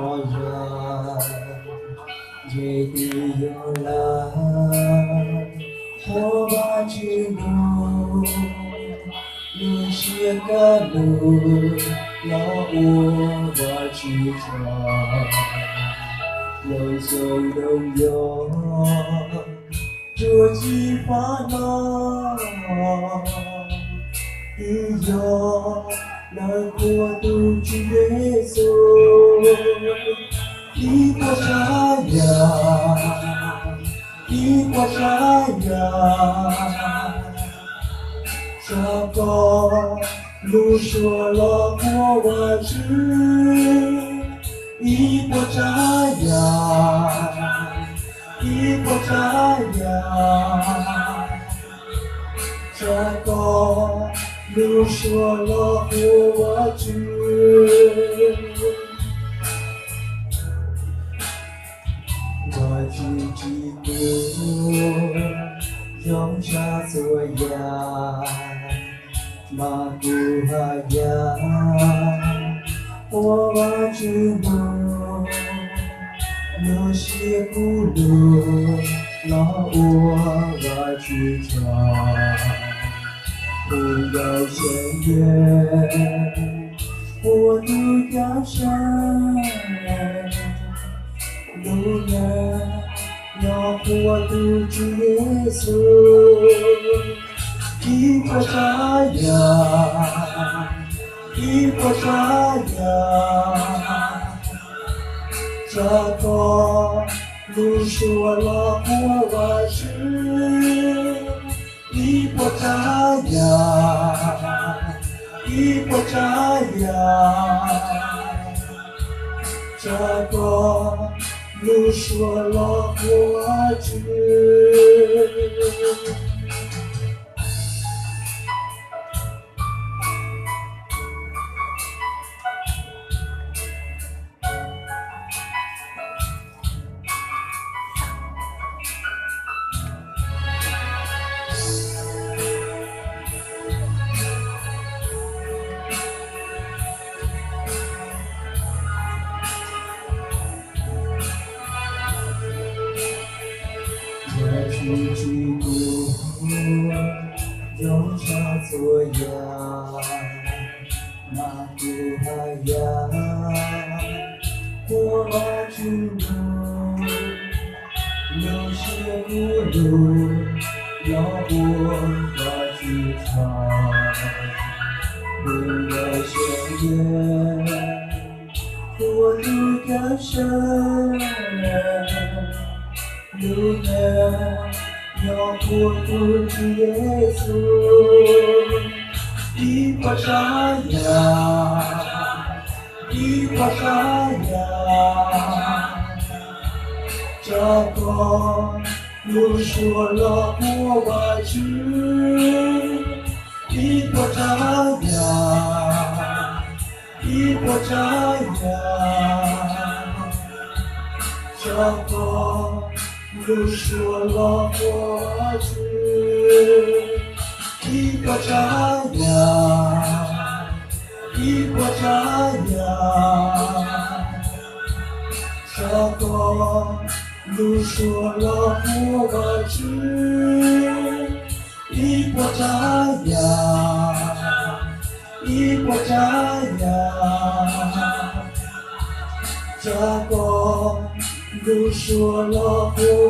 我人，夜地有来，我把去路，路些个路，老我去闯，有走有有，这几烦恼，一有。来过度去耶稣，一过山崖，一过山崖，这个路说了过万事，一过山崖，一过山崖，这个。路说了我知，我自己不用下作呀，马古哈呀，我把知路，有些不路，那我把去闯。不要宣言，我都要上路人，要我都主耶稣，一过山崖，一过山崖，这个路说了我万事。一过山崖，一过山崖，这个路说了我知。我去基督，用茶作呀，马古哈呀，我把知路，有些不路，要我把去闯，不要宣言，我都要上。路人要过度去耶稣，一过山崖，一过山崖，这个路说了我万事，一过山崖，一过山崖，这个。路说了我知，一过山崖，一过山崖，这个路说了我知，一过山崖，一过山崖，这个路说了我。